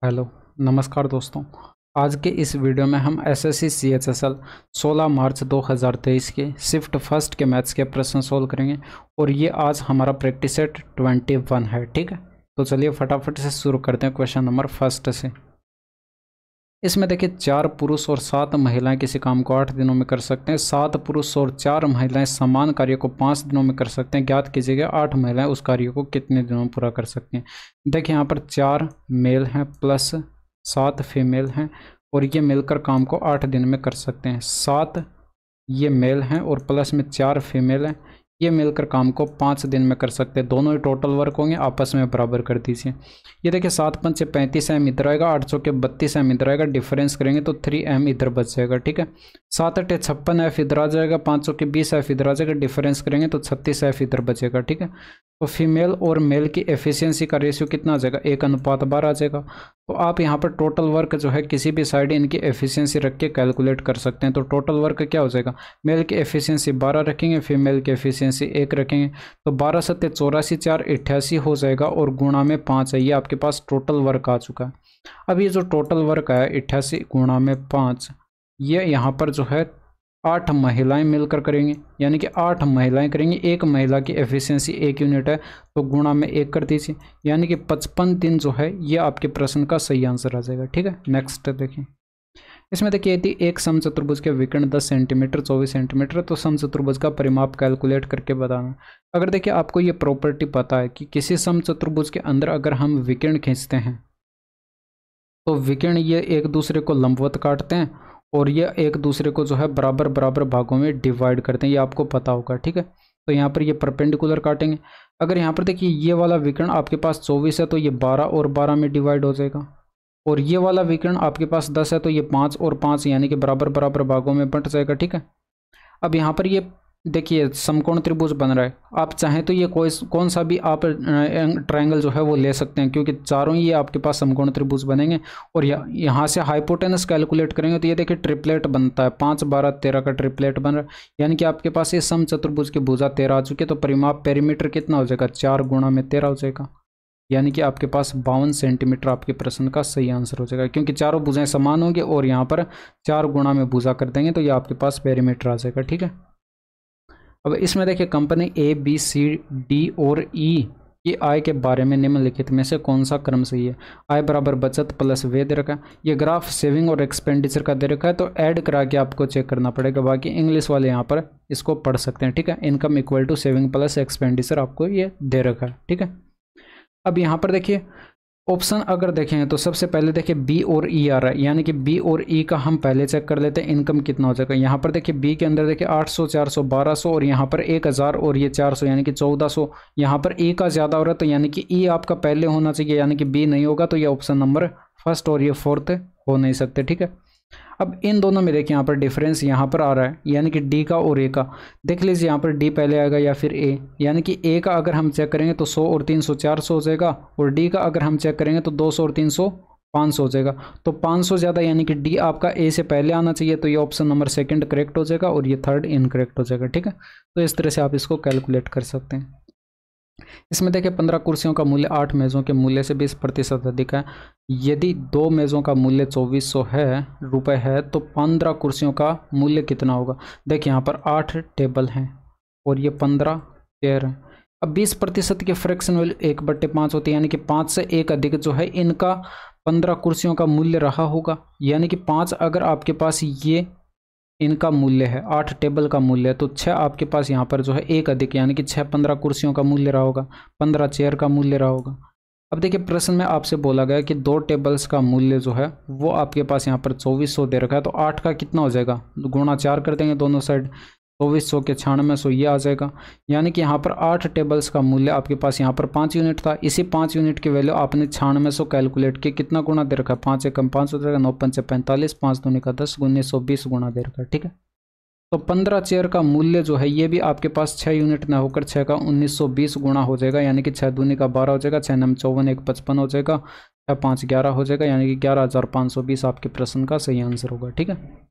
Hello, नमस्कार दोस्तों। आज के इस वीडियो में हम एसएससी सीएचएसएल 16 मार्च 2023 के शिफ्ट फर्स्ट के मैथ्स के प्रश्न सोल्व करेंगे और ये आज हमारा प्रैक्टिस सेट 21 है। ठीक है, तो चलिए फटाफट से शुरू करते हैं क्वेश्चन नंबर फर्स्ट से। इसमें देखिए 4 पुरुष और 7 महिलाएं किसी काम को 8 दिनों में कर सकते हैं। 7 पुरुष और 4 महिलाएं समान कार्य को 5 दिनों में कर सकते हैं। ज्ञात कीजिएगा 8 महिलाएं उस कार्य को कितने दिनों में पूरा कर सकती हैं। देखिए यहाँ पर 4 मेल हैं प्लस 7 फीमेल हैं और ये मिलकर काम को 8 दिन में कर सकते हैं। 7 ये मेल हैं और प्लस में 4 फीमेल हैं, ये मिलकर काम को 5 दिन में कर सकते हैं। दोनों ही टोटल वर्क होंगे, आपस में बराबर कर दीजिए। ये देखिए 7 पंचे 35 एम इधर आएगा, 8 चौके 32 एम इधर आएगा, डिफरेंस करेंगे तो 3 एम इधर बच जाएगा। ठीक है, 7 अट्ठे 56 एफ इधर आ जाएगा, 5 चौके 20 एफ इधर आ जाएगा, डिफरेंस करेंगे तो 36 एफ इधर बचेगा। ठीक है, तो फीमेल और मेल की एफिशिएंसी का रेशियो कितना आ जाएगा, 1:12 आ जाएगा। तो आप यहाँ पर टोटल वर्क जो है किसी भी साइड इनकी एफिशिएंसी रख के कैलकुलेट कर सकते हैं। तो टोटल वर्क क्या हो जाएगा, मेल की एफिशिएंसी 12 रखेंगे, फीमेल की एफिशिएंसी 1 रखेंगे, तो 12 सत्ते 84, 4 88 हो जाएगा और गुणा में 5 है। ये आपके पास टोटल वर्क आ चुका है। अब ये जो टोटल वर्क आया 88 गुणा में 5, ये यहाँ पर जो है 8 महिलाएं मिलकर करेंगे, यानी कि 8 महिलाएं करेंगी। एक महिला की एफिशिएंसी 1 यूनिट है तो गुणा में 1 कर दीजिए, यानी कि 55 दिन जो है ये आपके प्रश्न का सही आंसर आ जाएगा। ठीक है, नेक्स्ट देखिए। इसमें देखिए यदि एक समचतुर्भुज के विकर्ण 10 सेंटीमीटर 24 सेंटीमीटर तो समचतुर्भुज का परिमाप कैलकुलेट करके बताना। अगर देखिए आपको ये प्रॉपर्टी पता है कि किसी समचतुर्भुज के अंदर अगर हम विकर्ण खींचते हैं तो विकर्ण ये एक दूसरे को लंबवत काटते हैं और ये एक दूसरे को जो है बराबर बराबर भागों में डिवाइड करते हैं, ये आपको पता होगा। ठीक है, तो यहाँ पर ये परपेंडिकुलर काटेंगे। अगर यहाँ पर देखिए ये वाला विकर्ण आपके पास 24 है तो ये 12 और 12 में डिवाइड हो जाएगा, और ये वाला विकर्ण आपके पास 10 है तो ये 5 और 5 यानी कि बराबर बराबर भागों में बंट जाएगा। ठीक है, अब यहाँ पर ये देखिए समकोण त्रिभुज बन रहा है। आप चाहें तो ये कौन सा भी आप ट्रायंगल जो है वो ले सकते हैं, क्योंकि चारों ही ये आपके पास समकोण त्रिभुज बनेंगे। और यहाँ से हाइपोटेनस कैलकुलेट करेंगे तो ये देखिए ट्रिपलेट बनता है, 5 12 13 का ट्रिपलेट बन रहा है, यानी कि आपके पास ये समचतुर्भुज की भुजा 13 आ चुकी है। तो परिमाप पेरीमीटर कितना हो जाएगा, 4 गुणा में 13 हो जाएगा, यानी कि आपके पास 52 सेंटीमीटर आपके प्रश्न का सही आंसर हो जाएगा। क्योंकि चारों भुजाएं समान होंगी और यहाँ पर 4 गुणा में भुजा कर देंगे तो ये आपके पास पेरीमीटर आ जाएगा। ठीक है, अब इसमें देखिए company A B C D और ई की आय के बारे में निम्नलिखित में से कौन सा क्रम सही है। आय बराबर बचत प्लस व्यय दे रखा है। ये ग्राफ सेविंग और एक्सपेंडिचर का दे रखा है, तो ऐड करा के आपको चेक करना पड़ेगा। बाकी इंग्लिश वाले यहाँ पर इसको पढ़ सकते हैं। ठीक है, income equal to saving plus expenditure आपको ये दे रखा है। ठीक है, अब यहाँ पर देखिए ऑप्शन अगर देखें तो सबसे पहले देखिए बी और ई आ रहा है, यानी कि बी और ई का हम पहले चेक कर लेते हैं इनकम कितना हो जाएगा। यहाँ पर देखिए बी के अंदर देखिए 800 400 1200 और यहाँ पर 1000 और ये 400 यानी कि 1400। यहाँ पर ई का ज़्यादा हो रहा है तो यानी कि ई आपका पहले होना चाहिए, यानी कि बी नहीं होगा, तो ये ऑप्शन नंबर फर्स्ट और ये फोर्थ हो नहीं सकते। ठीक है, अब इन दोनों में देखिए यहाँ पर डिफरेंस यहाँ पर आ रहा है, यानी कि डी का और ए का। देख लीजिए यहाँ पर डी पहले आएगा या फिर ए, यानी कि ए का अगर हम चेक करेंगे तो 100 और 300 400 हो जाएगा, और डी का अगर हम चेक करेंगे तो 200 और 300 500 हो जाएगा। तो 500 ज़्यादा, यानी कि डी आपका ए से पहले आना चाहिए, तो ये ऑप्शन नंबर सेकंड करेक्ट हो जाएगा और ये थर्ड इनकरेक्ट हो जाएगा। ठीक है, तो इस तरह से आप इसको कैलकुलेट कर सकते हैं। इसमें देखिए 15 कुर्सियों का मूल्य 8 मेज़ों के मूल्य से 20% अधिक है। यदि 2 मेज़ों का मूल्य 2400 रुपये है तो 15 कुर्सियों का मूल्य कितना होगा। देखिए यहाँ पर 8 टेबल हैं और ये 15 चेयर हैं। अब 20% की फ्रैक्शन वैल्यू 1/5 होती है, यानी कि 5 से 1 अधिक जो है इनका 15 कुर्सियों का मूल्य रहा होगा। यानी कि 5 अगर आपके पास ये इनका मूल्य है, 8 टेबल का मूल्य है, तो 6 आपके पास यहाँ पर जो है 1 अधिक, यानी कि 6 15 कुर्सियों का मूल्य रहा होगा, 15 चेयर का मूल्य रहा होगा। अब देखिए प्रश्न में आपसे बोला गया कि 2 टेबल्स का मूल्य जो है वो आपके पास यहाँ पर 2400 दे रखा है, तो 8 का कितना हो जाएगा, गुणा 4 कर देंगे दोनों साइड, 2400 के 9600 ये आ जाएगा। यानी कि यहाँ पर 8 टेबल्स का मूल्य आपके पास यहाँ पर 5 यूनिट था। इसी 5 यूनिट की वैल्यू आपने 9600 कैलकुलेट की, कितना गुना दे रखा है, 5 एकम 5 हो जाएगा, 9 पंचे 45, 5 दूनी का 10, 1920 गुना दे रखा है। ठीक है, तो 15 चेयर का मूल्य जो है ये भी आपके पास 6 यूनिट ना होकर 6 का 1920 गुना हो जाएगा, यानी कि 6 दूनी का 12 हो जाएगा, 6 नम 54 1 55 हो जाएगा, 6 5 11 हो जाएगा, यानी कि 11520 आपके प्रश्न का सही आंसर होगा। ठीक है।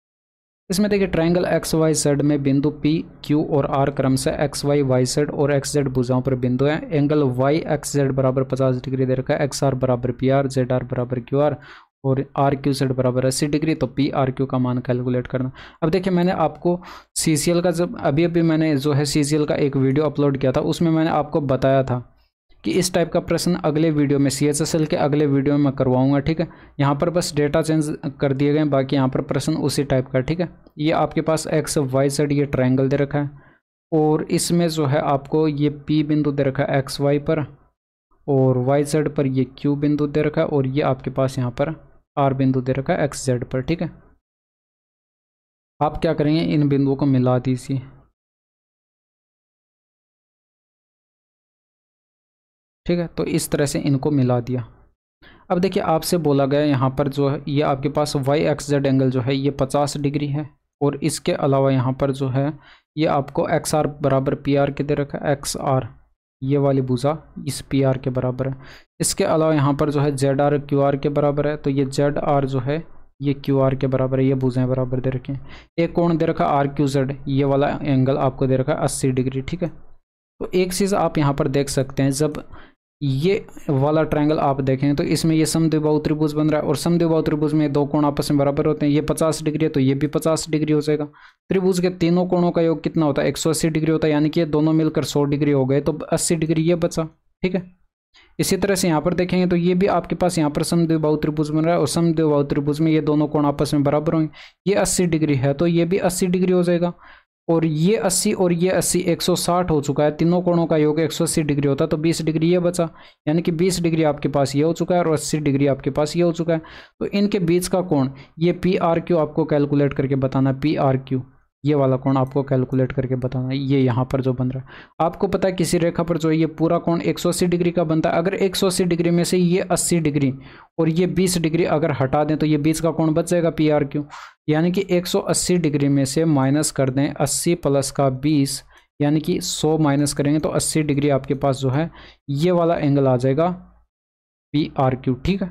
इसमें देखिए ट्रायंगल एक्स वाई जेड में बिंदु पी क्यू और आर क्रम से एक्स वाई वाई जेड और एक्स जेड भुजाओं पर बिंदु है। एंगल वाई एक्स जेड बराबर 50 डिग्री दे रखा है। एक्स आर बराबर पी आर, जेड आर बराबर क्यू आर और आर क्यू जेड बराबर 80 डिग्री। तो पी आर क्यू का मान कैलकुलेट करना। अब देखिए मैंने आपको सीसीएल का जब अभी मैंने जो है सीसीएल का एक वीडियो अपलोड किया था, उसमें मैंने आपको बताया था कि इस टाइप का प्रश्न अगले वीडियो में सीएचएसएल के अगले वीडियो में मैं करवाऊंगा। ठीक है, यहाँ पर बस डेटा चेंज कर दिए गए, बाकी यहाँ पर प्रश्न उसी टाइप का। ठीक है, ये आपके पास एक्स वाई जेड ये ट्रायंगल दे रखा है और इसमें जो है आपको ये पी बिंदु दे रखा है एक्स वाई पर और वाई जेड पर ये क्यू बिंदु दे रखा है और ये आपके पास यहाँ पर आर बिंदु दे रखा है एक्स जेड पर। ठीक है, आप क्या करेंगे, इन बिंदुओं को मिला दीजिए। ठीक है, तो इस तरह से इनको मिला दिया। अब देखिए आपसे बोला गया यहाँ पर जो है ये आपके पास वाई एक्स जेड एंगल जो है ये 50 डिग्री है और इसके अलावा यहाँ पर जो है ये आपको एक्स आर बराबर पी आर के दे रखा है। एक्स आर ये वाली भुजा इस पी आर के बराबर है। इसके अलावा यहाँ पर जो है जेड आर क्यू आर के बराबर है, तो ये जेड आर जो है ये क्यू आर के बराबर है। ये भुजाएं बराबर दे रखे हैं। एक कोण दे रखा आर क्यू जेड, ये वाला एंगल आपको दे रखा है 80 डिग्री। ठीक है, तो एक चीज़ आप यहाँ पर देख सकते हैं, जब ये वाला ट्रायंगल आप देखें तो इसमें ये समद्विबाहु त्रिभुज बन रहा है और समद्विबाहु त्रिभुज में दो कोण आपस में बराबर होते हैं। ये 50 डिग्री है तो ये भी 50 डिग्री हो जाएगा। त्रिभुज के तीनों कोणों का योग कितना होता है, 180 डिग्री होता है, यानी कि ये दोनों मिलकर 100 डिग्री हो गए, तो 80 डिग्री ये बचा। ठीक है, इसी तरह से यहाँ पर देखेंगे तो ये भी आपके पास यहाँ पर समद्विबाहु त्रिभुज बन रहा है और समद्विबाहु त्रिभुज में ये दोनों कोण आपस में बराबर होंगे। ये 80 डिग्री है तो ये भी 80 डिग्री हो जाएगा और ये 80 और ये 80 160 हो चुका है। तीनों कोणों का योग 180 डिग्री होता है तो 20 डिग्री ये बचा, यानी कि 20 डिग्री आपके पास ये हो चुका है और 80 डिग्री आपके पास ये हो चुका है। तो इनके बीच का कोण ये पी आर क्यू आपको कैलकुलेट करके बताना है। पी आर क्यू ये वाला कोण आपको कैलकुलेट करके बताना है। ये यहाँ पर जो बन रहा है आपको पता है किसी रेखा पर जो है ये पूरा कोण 180 डिग्री का बनता है। अगर 180 डिग्री में से ये 80 डिग्री और ये 20 डिग्री अगर हटा दें तो ये बीच का कोण बच जाएगा पी आर क्यू, यानी कि 180 डिग्री में से माइनस कर दें 80 प्लस का 20, यानी कि 100 माइनस करेंगे तो 80 डिग्री आपके पास जो है ये वाला एंगल आ जाएगा पी आर क्यू। ठीक है,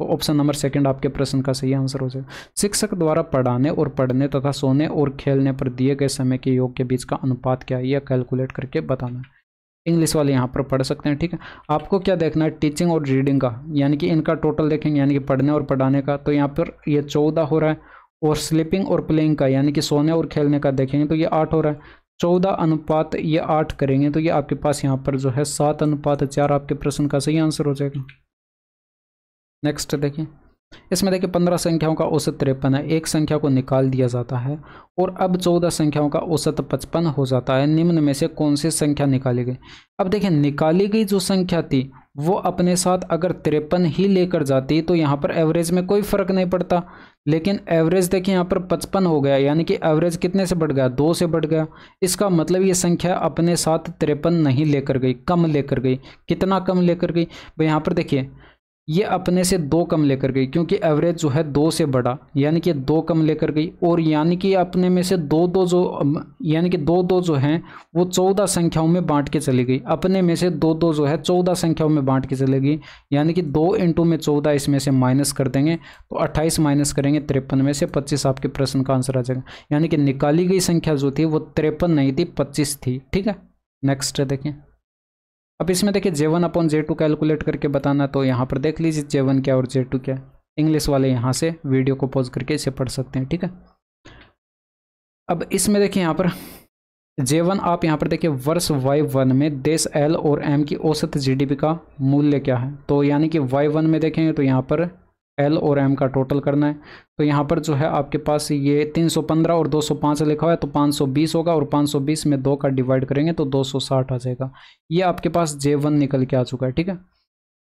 तो ऑप्शन नंबर सेकंड आपके प्रश्न का सही आंसर हो जाएगा। शिक्षक द्वारा पढ़ाने और पढ़ने तथा सोने और खेलने पर दिए गए समय के योग के बीच का अनुपात क्या है, यह कैलकुलेट करके बताना है। इंग्लिश वाले यहाँ पर पढ़ सकते हैं। ठीक है, आपको क्या देखना है, टीचिंग और रीडिंग का, यानी कि इनका टोटल देखेंगे, यानी कि पढ़ने और पढ़ाने का, तो यहाँ पर ये 14 हो रहा है और स्लीपिंग और प्लेइंग का, यानी कि सोने और खेलने का देखेंगे तो ये 8 हो रहा है। 14 अनुपात ये 8 करेंगे तो ये आपके पास यहाँ पर जो है 7 अनुपात 4 आपके प्रश्न का सही आंसर हो जाएगा। नेक्स्ट देखिए, इसमें देखिए 15 संख्याओं का औसत 53 है। एक संख्या को निकाल दिया जाता है और अब 14 संख्याओं का औसत 55 हो जाता है। निम्न में से कौन सी संख्या निकाली गई। अब देखिए निकाली गई जो संख्या थी वो अपने साथ अगर 53 ही लेकर जाती तो यहाँ पर एवरेज में कोई फर्क नहीं पड़ता, लेकिन एवरेज देखिए यहाँ पर 55 हो गया, यानी कि एवरेज कितने से बढ़ गया, 2 से बढ़ गया। इसका मतलब ये संख्या अपने साथ 53 नहीं लेकर गई, कम लेकर गई। कितना कम लेकर गई भाई, यहाँ पर देखिए ये अपने से 2 कम लेकर गई, क्योंकि एवरेज जो है 2 से बढ़ा, यानी कि 2 कम लेकर गई। और यानी कि अपने में से 2 जो यानी कि 2 जो हैं वो 14 संख्याओं में बांट के चली गई। अपने में से 2 जो है 14 संख्याओं में बांट के चली गई, यानी कि 2 × में 14 इसमें से माइनस कर देंगे तो 28 माइनस करेंगे 53 में से 25 आपके प्रश्न का आंसर आ जाएगा। यानी कि निकाली गई संख्या जो थी वो 53 नहीं थी, 25 थी। ठीक है, नेक्स्ट देखिए। अब इसमें देखिए J1/J2 कैलकुलेट करके बताना, तो यहाँ पर देख लीजिए J1 क्या और J2 क्या। इंग्लिश वाले यहाँ से वीडियो को पॉज करके इसे पढ़ सकते हैं। ठीक है, अब इसमें देखिए यहाँ पर J1 आप यहाँ पर देखिए वर्ष Y1 में देश L और M की औसत GDP का मूल्य क्या है। तो यानी कि Y1 में देखेंगे तो यहाँ पर L और M का टोटल करना है। तो यहाँ पर जो है आपके पास ये 315 और 205 लिखा हुआ है तो 520 होगा और 520 में 2 का डिवाइड करेंगे तो 260 आ जाएगा। ये आपके पास J1 निकल के आ चुका है। ठीक है,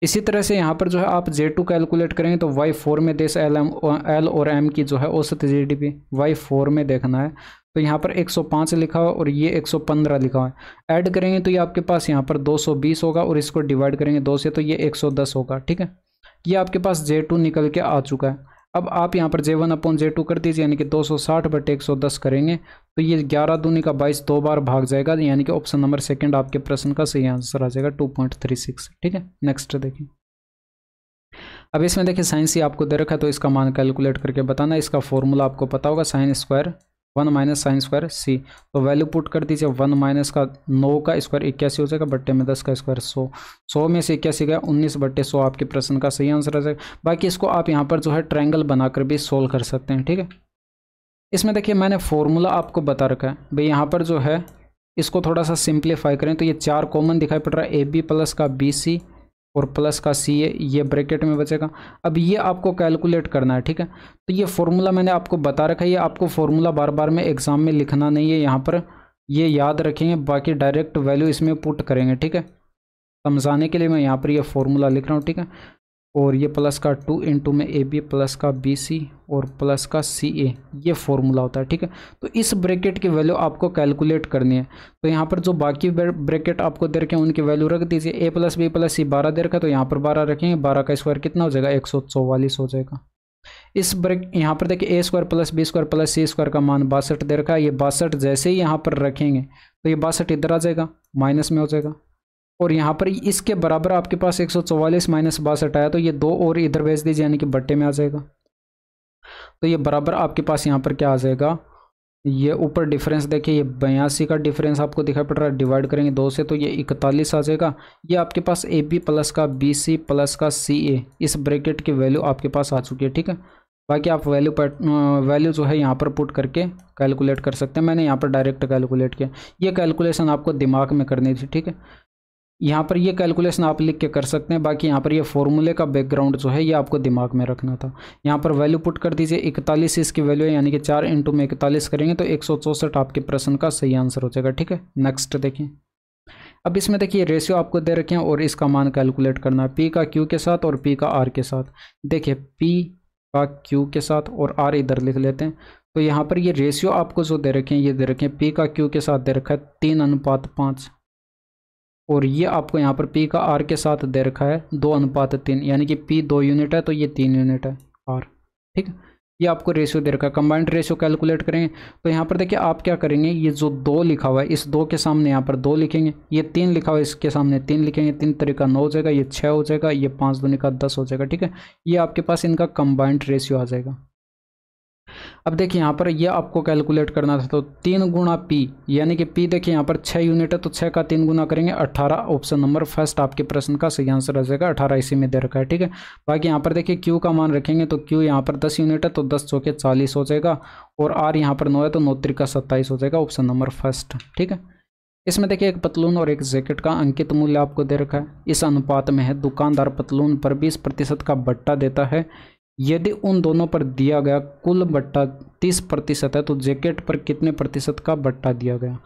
इसी तरह से यहाँ पर जो है आप J2 कैलकुलेट करेंगे तो Y4 में देश L और M की जो है औसत GDP Y4 में देखना है। तो यहाँ पर 105 लिखा हुआ और ये 115 लिखा हुआ है। ऐड करेंगे तो ये आपके पास यहाँ पर 220 होगा और इसको डिवाइड करेंगे 2 से तो ये 110 होगा। ठीक है, ये आपके पास J2 निकल के आ चुका है। अब आप यहाँ पर J1/J2 कर दीजिए, यानी कि 260/110 करेंगे तो ये 11 दूनी का 22 2 बार भाग जाएगा, यानी कि ऑप्शन नंबर सेकंड आपके प्रश्न का सही आंसर आ जाएगा 2.36। ठीक है, नेक्स्ट देखिए। अब इसमें देखिए साइन सी आपको दे रखा है तो इसका मान कैलकुलेट करके बताना। इसका फॉर्मूला आपको पता होगा, sin² 1 माइनस साइन स्क्वायर सी। तो वैल्यू पुट कर दीजिए, 1 माइनस का 9 का स्क्वायर 81 हो जाएगा, बट्टे में 10 का स्क्वायर 100। 100 में से 81 गया 19 बट्टे 100 आपके प्रश्न का सही आंसर आ जाएगा। बाकी इसको आप यहाँ पर जो है ट्रायंगल बनाकर भी सोल्व कर सकते हैं, ठीक है। इसमें देखिए मैंने फॉर्मूला आपको बता रखा है भाई, यहाँ पर जो है इसको थोड़ा सा सिंप्लीफाई करें तो ये 4 कॉमन दिखाई पड़ रहा है, ए बी प्लस का बी सी और प्लस का सी ए, ये ब्रैकेट में बचेगा। अब ये आपको कैलकुलेट करना है, ठीक है। तो ये फॉर्मूला मैंने आपको बता रखा है, ये आपको फॉर्मूला बार बार में एग्जाम में लिखना नहीं है, यहाँ पर ये याद रखेंगे, बाकी डायरेक्ट वैल्यू इसमें पुट करेंगे, ठीक है। समझाने के लिए मैं यहाँ पर ये फॉर्मूला लिख रहा हूँ, ठीक है। और ये प्लस का 2 इंटू में ए बी प्लस का बी सी और प्लस का सी ए, ये फॉर्मूला होता है, ठीक है। तो इस ब्रैकेट की वैल्यू आपको कैलकुलेट करनी है। तो यहाँ पर जो बाकी ब्रैकेट आपको दे रखे हैं उनकी वैल्यू रख दीजिए। ए प्लस बी प्लस सी 12 दे रखा है, तो यहाँ पर 12 रखेंगे, 12 का स्क्वायर कितना हो जाएगा 144 हो जाएगा। इस ब्रेक यहाँ पर देखिए A square plus B square plus C square का मान 62 दे रखा है, ये 62 जैसे ही यहाँ पर रखेंगे तो ये 62 इधर आ जाएगा, माइनस में हो जाएगा। और यहाँ पर इसके बराबर आपके पास 144 माइनस 62 आया, तो ये 2 और इधर भेज दीजिए, यानी कि बट्टे में आ जाएगा। तो ये बराबर आपके पास यहाँ पर क्या आ जाएगा, ये ऊपर डिफरेंस देखिए, ये 82 का डिफरेंस आपको दिखाई पड़ रहा है, डिवाइड करेंगे 2 से तो ये 41 आ जाएगा। ये आपके पास ए बी प्लस का बी सी प्लस का सी ए, इस ब्रैकेट की वैल्यू आपके पास आ चुकी है, ठीक है। बाकी आप वैल्यू जो है यहाँ पर पुट करके कैलकुलेट कर सकते हैं। मैंने यहाँ पर डायरेक्ट कैलकुलेट किया, ये कैलकुलेशन आपको दिमाग में करनी थी, ठीक है। यहाँ पर ये कैलकुलेशन आप लिख के कर सकते हैं, बाकी यहाँ पर ये फॉर्मूले का बैकग्राउंड जो है ये आपको दिमाग में रखना था। यहाँ पर वैल्यू पुट कर दीजिए, 41 इसकी वैल्यू है, यानी कि 4 इंटू में 41 करेंगे तो 164 आपके प्रश्न का सही आंसर हो जाएगा, ठीक है। नेक्स्ट देखिए, अब इसमें देखिए रेशियो आपको दे रखे हैं और इसका मान कैलकुलेट करना है, पी का क्यू के साथ और पी का आर के साथ। देखिए पी का क्यू के साथ और आर इधर लिख लेते हैं। तो यहाँ पर ये रेशियो आपको जो दे रखे हैं ये दे रखे हैं, पी का क्यू के साथ दे रखा है 3:5 और ये आपको यहाँ पर P का R के साथ दे रखा है 2:3, यानी कि P 2 यूनिट है तो ये 3 यूनिट है R, ठीक है। ये आपको रेशियो दे रखा है। कंबाइंड रेशियो कैलकुलेट करेंगे तो यहाँ पर देखिए आप क्या करेंगे, ये जो 2 लिखा हुआ है इस 2 के सामने यहाँ पर 2 लिखेंगे, ये 3 लिखा हुआ है इसके सामने 3 लिखेंगे, 3 तरीका 9 हो जाएगा, ये 6 हो जाएगा, ये 5 दूनी का 10 हो जाएगा, ठीक है। ये आपके पास इनका कंबाइंड रेशियो आ जाएगा। अब देखिए यहाँ पर ये आपको कैलकुलेट करना था, तो 3 गुणा P, यानी कि P देखिए यहाँ पर 6 यूनिट है तो 6 का 3 गुना करेंगे 18, ऑप्शन नंबर फर्स्ट आपके प्रश्न का सही आंसर आ जाएगा, 18 इसी में दे रखा है, ठीक है। बाकी यहाँ पर देखिए Q का मान रखेंगे तो Q यहाँ पर 10 यूनिट है तो 10 चौके 40 हो जाएगा, और R यहाँ पर 9 है तो 9 त्रिका 27 हो जाएगा, ऑप्शन नंबर फर्स्ट, ठीक है। इसमें देखिए एक पतलून और एक जैकेट का अंकित मूल्य आपको दे रखा है, इस अनुपात में है, दुकानदार पतलून पर 20% का बट्टा देता है, यदि उन दोनों पर दिया गया कुल बट्टा 30% है तो जैकेट पर कितने प्रतिशत का बट्टा दिया गया।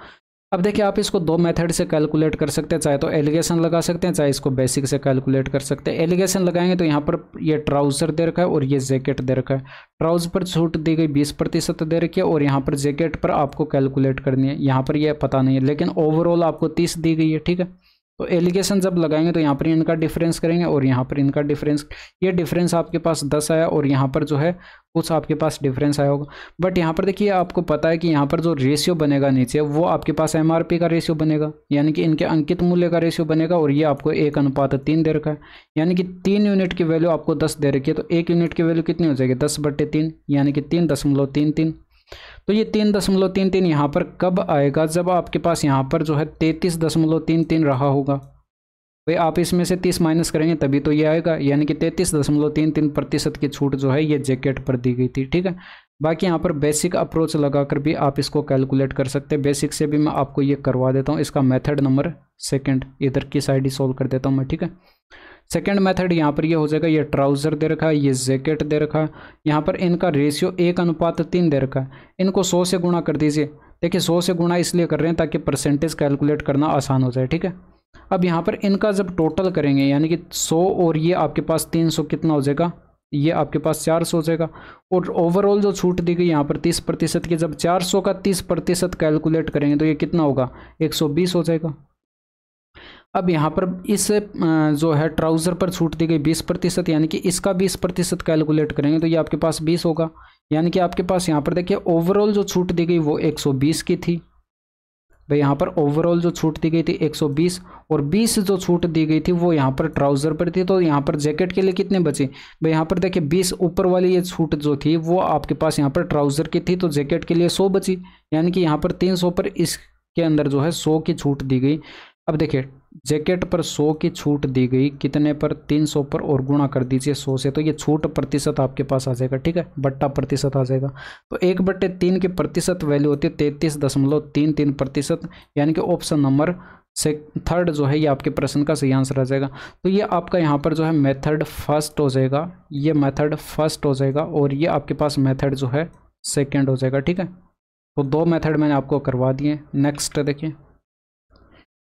अब देखिए आप इसको 2 मेथड से कैलकुलेट कर सकते हैं, चाहे तो एलिगेशन लगा सकते हैं, चाहे इसको बेसिक से कैलकुलेट कर सकते हैं। एलिगेशन लगाएंगे तो यहाँ पर ये ट्राउज़र दे रखा है और ये जैकेट दे रखा है, ट्राउज़र पर छूट दी गई 20% दे रखी है और यहाँ पर जैकेट पर आपको कैलकुलेट करनी है, यहाँ पर ये पता नहीं है, लेकिन ओवरऑल आपको 30 दी गई है, ठीक है। तो एलिगेशन जब लगाएंगे तो यहाँ पर इनका डिफरेंस करेंगे और यहाँ पर इनका डिफरेंस, ये डिफरेंस आपके पास 10 आया और यहाँ पर जो है कुछ आपके पास डिफरेंस आया होगा। बट यहाँ पर देखिए आपको पता है कि यहाँ पर जो रेशियो बनेगा नीचे वो आपके पास एमआरपी का रेशियो बनेगा, यानी कि इनके अंकित मूल्य का रेशियो बनेगा, और ये आपको 1:3 दे रखा है, यानी कि 3 यूनिट की वैल्यू आपको 10 दे रखी है, तो 1 यूनिट की वैल्यू कितनी हो जाएगी 10/3, यानी कि 3.33। तो ये 3.33 यहाँ पर कब आएगा, जब आपके पास यहाँ पर जो है 33.33 रहा होगा, भाई आप इसमें से 30 माइनस करेंगे तभी तो ये आएगा, यानी कि 33.33% की छूट जो है ये जैकेट पर दी गई थी, ठीक है। बाकी यहाँ पर बेसिक अप्रोच लगाकर भी आप इसको कैलकुलेट कर सकते हैं, बेसिक से भी मैं आपको ये करवा देता हूँ, इसका मेथड नंबर 2 इधर की साइड ही सोल्व कर देता हूँ मैं, ठीक है। सेकेंड मेथड यहाँ पर ये हो जाएगा, ये ट्राउज़र दे रखा है, ये जैकेट दे रखा है, यहाँ पर इनका रेशियो 1:3 दे रखा है, इनको 100 से गुणा कर दीजिए। देखिए 100 से गुणा इसलिए कर रहे हैं ताकि परसेंटेज कैलकुलेट करना आसान हो जाए, ठीक है। अब यहाँ पर इनका जब टोटल करेंगे, यानी कि 100 और ये आपके पास 300 कितना हो जाएगा, ये आपके पास 400 हो जाएगा, और ओवरऑल जो छूट दी गई यहाँ पर 30% की, जब 400 का 30% कैलकुलेट करेंगे तो ये कितना होगा 120 हो जाएगा। अब यहाँ पर इस जो है ट्राउज़र पर छूट दी गई 20%, यानी कि इसका 20% कैलकुलेट करेंगे तो ये आपके पास 20 होगा, यानी कि आपके पास यहाँ पर देखिए ओवरऑल जो छूट दी गई वो 120 की थी, भाई यहाँ पर ओवरऑल जो छूट दी गई थी 120 और 20 जो छूट दी गई थी वो यहाँ पर ट्राउज़र पर थी। तो यहाँ पर जैकेट के लिए कितने बचे भाई, यहाँ पर देखिए 20 ऊपर वाली ये छूट जो थी वो आपके पास यहाँ पर ट्राउज़र की थी, तो जैकेट के लिए 100 बची, यानी कि यहाँ पर 300 पर इसके अंदर जो है 100 की छूट दी गई। अब देखिए जैकेट पर 100 की छूट दी गई, कितने पर 300 पर, और गुणा कर दीजिए 100 से, तो ये छूट प्रतिशत आपके पास आ जाएगा, ठीक है, बट्टा प्रतिशत आ जाएगा। तो 1/3 की प्रतिशत वैल्यू होती है 33.33%, यानी कि ऑप्शन नंबर से थर्ड जो है ये आपके प्रश्न का सही आंसर आ जाएगा। तो ये आपका यहाँ पर जो है मेथड फर्स्ट हो जाएगा, ये मेथड फर्स्ट हो जाएगा और ये आपके पास मेथड जो है सेकेंड हो जाएगा, ठीक है। तो 2 मेथड मैंने आपको करवा दिए। नेक्स्ट देखिए,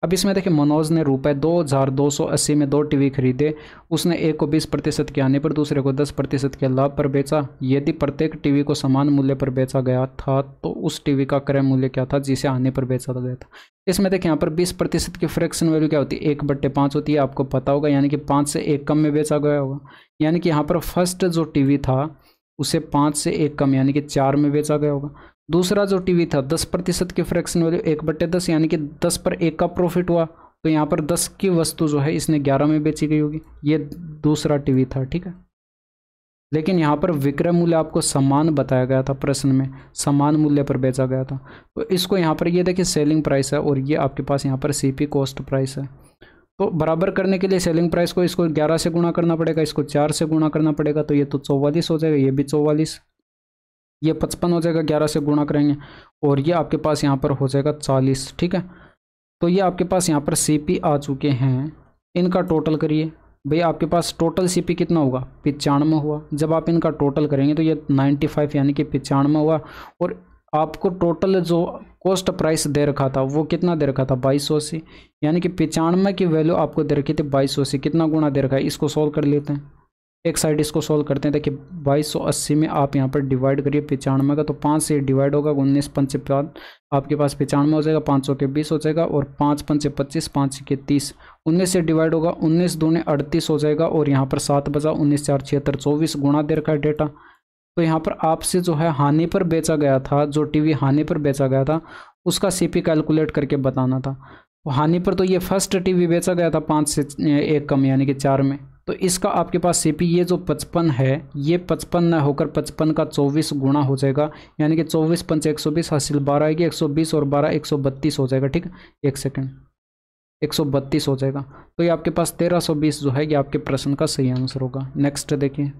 अब इसमें देखिए मनोज ने रुपए 2280 में 2 टीवी खरीदे। उसने एक को 20% के आने पर दूसरे को 10% के लाभ पर बेचा। यदि प्रत्येक टीवी को समान मूल्य पर बेचा गया था तो उस टीवी का क्रय मूल्य क्या था जिसे आने पर बेचा गया था। इसमें देखिए यहाँ पर 20% की फ्रैक्शन वैल्यू क्या होती है, 1/5 होती है, आपको पता होगा, यानी कि 5 से 1 कम में बेचा गया होगा। यानी कि यहाँ पर फर्स्ट जो टीवी था उसे 5 से 1 कम यानी कि 4 में बेचा गया होगा। दूसरा जो टीवी था 10% की फ्रैक्शन वैल्यू 1/10 यानी कि 10 पर 1 का प्रॉफिट हुआ, तो यहाँ पर 10 की वस्तु जो है इसने 11 में बेची गई होगी, ये दूसरा टीवी था, ठीक है। लेकिन यहाँ पर विक्रय मूल्य आपको समान बताया गया था, प्रश्न में समान मूल्य पर बेचा गया था। तो इसको यहाँ पर ये देखिए सेलिंग प्राइस है और ये आपके पास यहाँ पर सीपी कॉस्ट प्राइस है। तो बराबर करने के लिए सेलिंग प्राइस को इसको 11 से गुणा करना पड़ेगा, इसको 4 से गुणा करना पड़ेगा, तो ये तो 44 हो जाएगा, ये भी 44, ये 55 हो जाएगा, 11 से गुणा करेंगे और ये आपके पास यहाँ पर हो जाएगा 40, ठीक है। तो ये आपके पास यहाँ पर सीपी आ चुके हैं, इनका टोटल करिए भाई, आपके पास टोटल सीपी कितना होगा, 95 हुआ। जब आप इनका टोटल करेंगे तो ये 95 यानी कि 95 हुआ। और आपको टोटल जो कॉस्ट प्राइस दे रखा था वो कितना दे रखा था, 2280, यानी कि 95 की वैल्यू आपको दे रखी थी 2280, कितना गुना दे रखा है, इसको सोल्व कर लेते हैं। एक साइड इसको सोल्व करते हैं, देखिए 2280 में आप यहाँ पर डिवाइड करिए 95 का, तो 5 से डिवाइड होगा, 19 पंचे 5 आपके पास 95 हो जाएगा, 500 के 20 हो जाएगा और 5 पंचे 25, 5 के 30, 19 से डिवाइड होगा, 19 दूने 38 हो जाएगा और यहाँ पर 7 बचा, 19 4 76, 24 गुणा दे रखा है डेटा। तो यहाँ पर आपसे जो है हानि पर बेचा गया था, जो टीवी हानि पर बेचा गया था उसका सीपी कैलकुलेट करके बताना था। तो हानि पर तो ये फर्स्ट टीवी बेचा गया था 5 से 1 कम यानी कि 4 में, तो इसका आपके पास सीपी ये जो 55 है ये 55 न होकर 55 का 24 गुणा हो जाएगा, यानी कि 24 पंच 120 हासिल 12 आएगी, 120 और 12 132 हो जाएगा, ठीक है। एक सेकंड, 132 हो जाएगा। तो ये आपके पास 1320 जो है ये आपके प्रश्न का सही आंसर होगा। नेक्स्ट देखिए,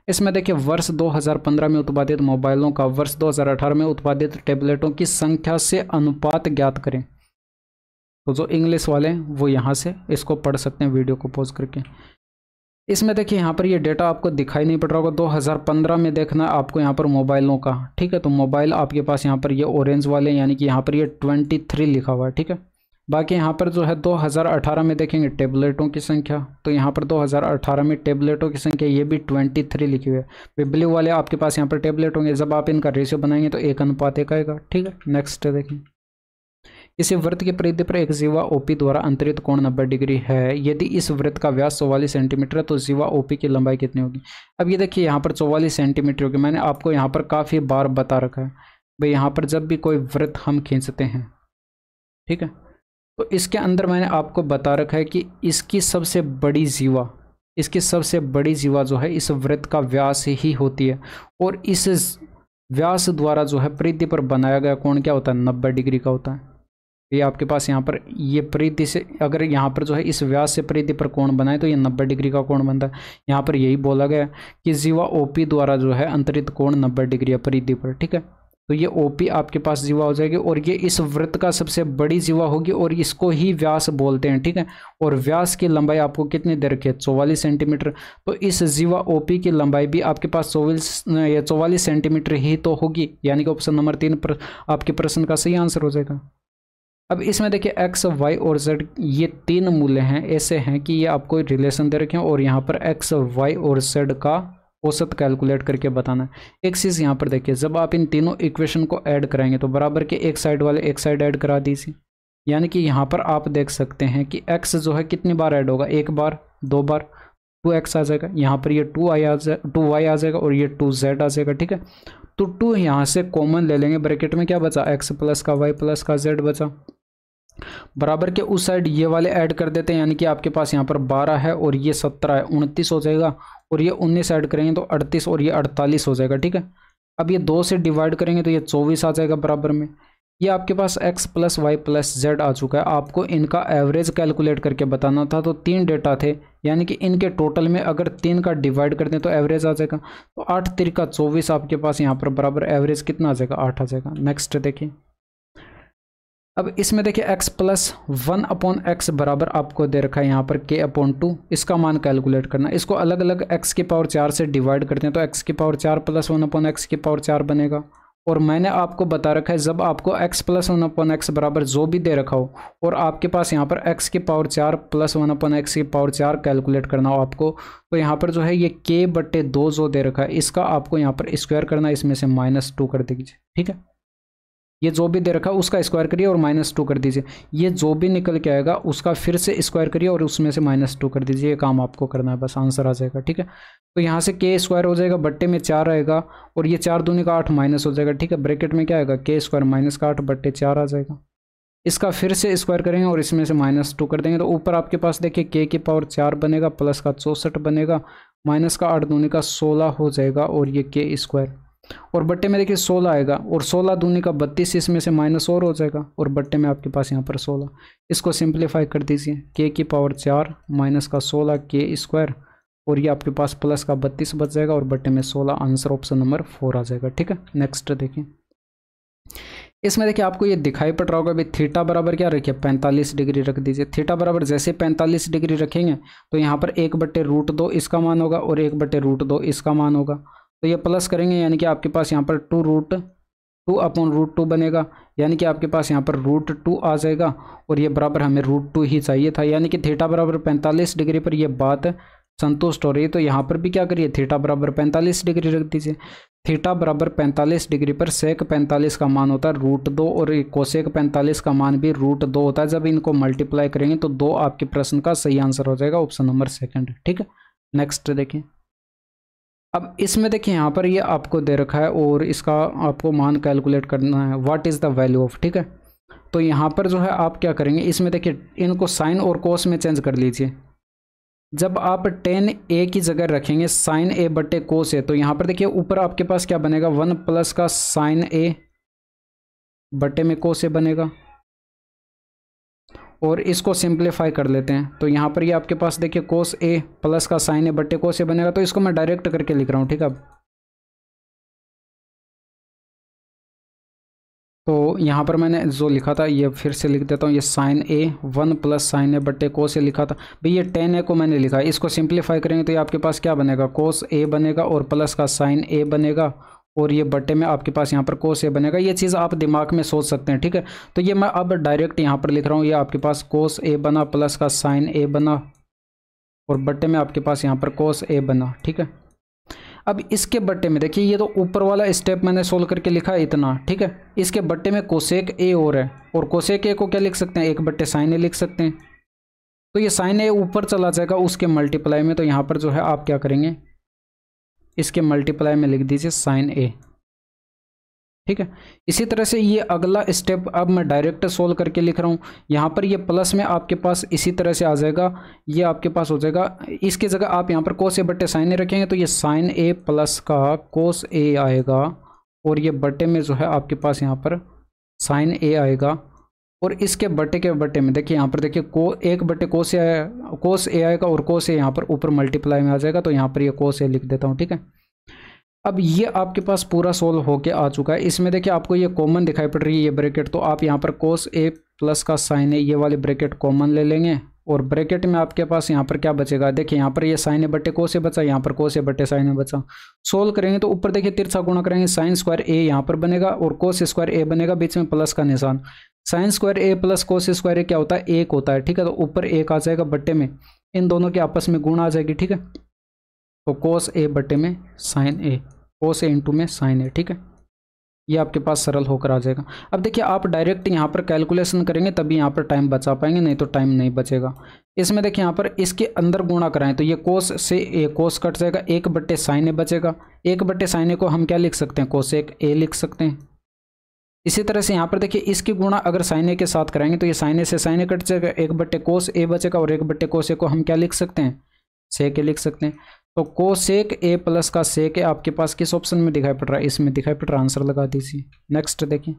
इसमें देखिए वर्ष 2015 में उत्पादित मोबाइलों का वर्ष 2018 में उत्पादित टैबलेटों की संख्या से अनुपात ज्ञात करें। तो जो इंग्लिश वाले हैं वो यहाँ से इसको पढ़ सकते हैं वीडियो को पॉज करके। इसमें देखिए यहाँ पर ये डेटा आपको दिखाई नहीं पड़ रहा होगा, 2015 में देखना है आपको यहाँ पर मोबाइलों का, ठीक है। तो मोबाइल आपके पास यहाँ पर ये ऑरेंज वाले यानी कि यहाँ पर ये 23 लिखा हुआ है, ठीक है। बाकी यहाँ पर जो है 2018 में देखेंगे टैबलेटों की संख्या, तो यहाँ पर 2018 में टैबलेटों की संख्या ये भी 23 लिखी हुई है। ब्लू वाले आपके पास यहाँ पर टैबलेट होंगे, जब आप इनका रेशियो बनाएंगे तो 1:1 आएगा, ठीक है। नेक्स्ट देखें, इसी वृत्त की परिधि पर एक जीवा ओपी द्वारा अंतरित कोण 90 डिग्री है। यदि इस वृत्त का व्यास 44 सेंटीमीटर है तो जीवा ओपी की लंबाई कितनी होगी। अब ये देखिए यहाँ पर 44 सेंटीमीटर होगी, मैंने आपको यहाँ पर काफ़ी बार बता रखा है भाई, यहाँ पर जब भी कोई वृत्त हम खींचते हैं, ठीक है, तो इसके अंदर मैंने आपको बता रखा है कि इसकी सबसे बड़ी जीवा, इसकी सबसे बड़ी जीवा जो है इस वृत्त का व्यास ही होती है, और इस व्यास द्वारा जो है परिधि पर बनाया गया कोण क्या होता है, 90 डिग्री का होता है। ये आपके पास यहाँ पर ये परिधि से अगर यहाँ पर जो है इस व्यास से परिधि पर कोण बनाए तो ये 90 डिग्री का कोण बनता है। यहाँ पर यही बोला गया कि जीवा ओपी द्वारा जो है अंतरित कोण 90 डिग्री है परिधि पर, ठीक है। तो ये ओपी आपके पास जीवा हो जाएगी और ये इस वृत्त का सबसे बड़ी जीवा होगी और इसको ही व्यास बोलते हैं, ठीक है। और व्यास की लंबाई आपको कितनी दे रखी है, 44 सेंटीमीटर। तो इस जीवा ओपी की लंबाई भी आपके पास 44 सेंटीमीटर ही तो होगी, यानी कि ऑप्शन नंबर 3 पर आपके प्रश्न का सही आंसर हो जाएगा। अब इसमें देखिए एक्स वाई और जेड ये 3 मूल्य हैं, ऐसे हैं कि ये आपको रिलेशन दे रखे हैं और यहाँ पर एक्स वाई और जेड का औसत कैलकुलेट करके बताना है। एक चीज़ यहाँ पर देखिए, जब आप इन तीनों इक्वेशन को ऐड कराएंगे तो बराबर के एक साइड वाले एक साइड ऐड करा दीजिए, यानी कि यहाँ पर आप देख सकते हैं कि x जो है कितनी बार ऐड होगा, 1 बार 2 बार 2x आ जाएगा, यहाँ पर ये 2y आ जाएगा और ये 2z आ जाएगा, ठीक है। तो 2 यहाँ से कॉमन ले लेंगे, ब्रैकेट में क्या बचा, x प्लस का y प्लस का z बचा। बराबर के उस साइड ये वाले ऐड कर देते हैं, यानी कि आपके पास यहाँ पर 12 है और ये 17 है, 29 हो जाएगा। और ये 19 ऐड करेंगे तो 38 और ये 48 हो जाएगा, ठीक है। अब ये 2 से डिवाइड करेंगे तो ये 24 आ जाएगा बराबर में। ये आपके पास x plus Y plus Z आ चुका है। आपको इनका एवरेज कैलकुलेट करके बताना था, तो 3 डेटा थे, यानी कि इनके टोटल में अगर 3 का डिवाइड कर दें तो एवरेज आ जाएगा। तो 8 3 24 आपके पास यहाँ पर बराबर एवरेज कितना आ जाएगा, 8 आ जाएगा। नेक्स्ट देखिए, अब इसमें देखिए x प्लस 1/x बराबर आपको दे रखा है यहाँ पर k/2, इसका मान कैलकुलेट करना। इसको अलग अलग x की पावर 4 से डिवाइड करते हैं तो x की पावर 4 प्लस 1/x की पावर 4 बनेगा। और मैंने आपको बता रखा है जब आपको x प्लस 1/x बराबर जो भी दे रखा हो और आपके पास यहाँ पर x की पावर 4 प्लस 1/x की पावर 4 कैलकुलेट करना हो आपको, तो यहाँ पर जो है ये k/2 जो दे रखा है इसका आपको यहाँ पर स्क्वायर करना, इसमें से -2 कर दीजिए, ठीक है। ये जो भी दे रखा है उसका स्क्वायर करिए और -2 कर दीजिए। ये जो भी निकल के आएगा उसका फिर से स्क्वायर करिए और उसमें से -2 कर दीजिए। ये काम आपको करना है, बस आंसर आ जाएगा, ठीक है। तो यहाँ से k स्क्वायर हो जाएगा, बट्टे में 4 आएगा और ये 4 दूनी का 8 माइनस हो जाएगा, ठीक है। ब्रैकेट में क्या आएगा, k स्क्वायर माइनस का 8 बट्टे 4 आ जाएगा। इसका फिर से स्क्वायर करेंगे और इसमें से -2 कर देंगे तो ऊपर आपके पास देखिए k की पावर 4 बनेगा, प्लस का 64 बनेगा, माइनस का 8 दूनी का 16 हो जाएगा और ये k स्क्वायर। और बट्टे में देखिए 16 आएगा और 16 दूनी का 32, इसमें से माइनस और हो जाएगा और बट्टे में आपके पास यहाँ पर 16। इसको सिंप्लीफाई कर दीजिए, k की पावर 4 माइनस का 16 k स्क्वायर और ये आपके पास प्लस का 32 बच जाएगा और बट्टे में 16। आंसर ऑप्शन नंबर 4 आ जाएगा, ठीक है। नेक्स्ट देखिए, इसमें देखिए आपको ये दिखाई पड़ रहा होगा अभी थीटा बराबर क्या रखिए, 45 डिग्री रख दीजिए। थीटा बराबर जैसे 45 डिग्री रखेंगे तो यहाँ पर 1/√2 इसका मान होगा और 1/√2 इसका मान होगा। तो ये प्लस करेंगे यानी कि आपके पास यहाँ पर 2/√2 बनेगा, यानी कि आपके पास यहाँ पर √2 आ जाएगा और ये बराबर हमें √2 ही चाहिए था, यानी कि थीटा बराबर 45 डिग्री पर ये बात संतुष्ट हो रही है। तो यहाँ पर भी क्या करिए, थीटा बराबर 45 डिग्री रख दीजिए। थीटा बराबर 45 डिग्री पर सेक 45 का मान होता है √2 और कोसेक 45 का मान भी √2 होता है। जब इनको मल्टीप्लाई करेंगे तो 2 आपके प्रश्न का सही आंसर हो जाएगा, ऑप्शन नंबर 2, ठीक है। नेक्स्ट देखिए, अब इसमें देखिए यहाँ पर ये आपको दे रखा है और इसका आपको मान कैलकुलेट करना है, what is the value of, ठीक है। तो यहाँ पर जो है आप क्या करेंगे, इसमें देखिए इनको साइन और कोस में चेंज कर लीजिए। जब आप tan a की जगह रखेंगे साइन a बटे कोस a, तो यहाँ पर देखिए ऊपर आपके पास क्या बनेगा, 1 प्लस का साइन a बटे में कोस a बनेगा और इसको सिंप्लीफाई कर लेते हैं। तो यहाँ पर ये आपके पास देखिए कोस a प्लस का साइन a बटे कोस a बनेगा। तो इसको मैं डायरेक्ट करके लिख रहा हूँ, ठीक है। अब तो यहाँ पर मैंने जो लिखा था ये फिर से लिख देता हूँ, ये sine a 1 plus sine a बटे कोस a लिखा था भाई, ये tan a को मैंने लिखा है। इसको सिंप्लीफाई करेंगे तो ये आपके पास क्या बनेगा, कोस a बनेगा और प्लस का साइन a बनेगा और ये बटे में आपके पास यहाँ पर कोस a बनेगा। ये चीज़ आप दिमाग में सोच सकते हैं, ठीक है। तो ये मैं अब डायरेक्ट यहाँ पर लिख रहा हूँ, ये आपके पास कोस a बना प्लस का साइन a बना और बटे में आपके पास यहाँ पर कोस a बना, ठीक है। अब इसके बट्टे में देखिए ये तो ऊपर वाला स्टेप मैंने सोल्व करके लिखा है इतना, ठीक है। इसके बट्टे में कोसेक a और है और कोसेक a को क्या लिख सकते हैं, 1/sin a लिख सकते हैं। तो ये साइन a ऊपर चला जाएगा उसके मल्टीप्लाई में, तो यहाँ पर जो है आप क्या करेंगे, इसके मल्टीप्लाई में लिख दीजिए साइन a, ठीक है। इसी तरह से ये अगला स्टेप अब मैं डायरेक्ट सोल्व करके लिख रहा हूँ। यहाँ पर ये प्लस में आपके पास इसी तरह से आ जाएगा, ये आपके पास हो जाएगा। इसकी जगह आप यहाँ पर कोस a बटे साइन a रखेंगे तो ये साइन a प्लस का कोस a आएगा और ये बटे में जो है आपके पास यहाँ पर साइन a आएगा और इसके बटे के बटे में देखिए यहाँ पर देखिए 1/कोस a आएगा और कोस a यहाँ पर ऊपर मल्टीप्लाई में आ जाएगा। तो यहाँ पर ये कोस a लिख देता हूँ, ठीक है। अब ये आपके पास पूरा सोल्व होके आ चुका है। इसमें देखिए आपको ये कॉमन दिखाई पड़ रही है ये ब्रैकेट, तो आप यहाँ पर कोस a प्लस का साइन a ये वाले ब्रैकेट कॉमन ले लेंगे और ब्रैकेट में आपके पास यहाँ पर क्या बचेगा, देखिए यहाँ पर ये साइन a बटे कोस a बचा, यहाँ पर कोस a बटे साइन a बचा। सोल्व करेंगे तो ऊपर देखिए तिरछा गुणा करेंगे, साइन स्क्वायर a यहाँ पर बनेगा और कोस स्क्वायर a बनेगा, बीच में प्लस का निशान। Sine square a plus cos square a क्या होता है, 1 होता है, ठीक है। तो ऊपर 1 आ जाएगा, बट्टे में इन दोनों के आपस में गुणा आ जाएगी, ठीक है। तो कोस a बटे में sine a, cos a into में साइन a, ठीक है। ये आपके पास सरल होकर आ जाएगा। अब देखिए आप डायरेक्ट यहाँ पर कैलकुलेशन करेंगे तभी यहाँ पर टाइम बचा पाएंगे, नहीं तो टाइम नहीं बचेगा। इसमें देखिए यहाँ पर इसके अंदर गुणा कराएं तो ये कोस से ए कोस कट जाएगा, 1/sin ए बचेगा। 1/sin ए को हम क्या लिख सकते हैं, कोसेक ए लिख सकते हैं। इसी तरह से यहाँ पर देखिए इसकी गुणा अगर sin ए के साथ कराएंगे तो ये sin ए से sin ए कट जाएगा, 1/cos ए बचेगा और 1/cos ए को हम क्या लिख सकते हैं, सेक ए लिख सकते हैं। तो कोसेक ए प्लस का सेक ए आपके पास किस ऑप्शन में दिखाई पड़ रहा है, इसमें दिखाई पड़ रहा है, आंसर लगा दीजिए। नेक्स्ट देखिए,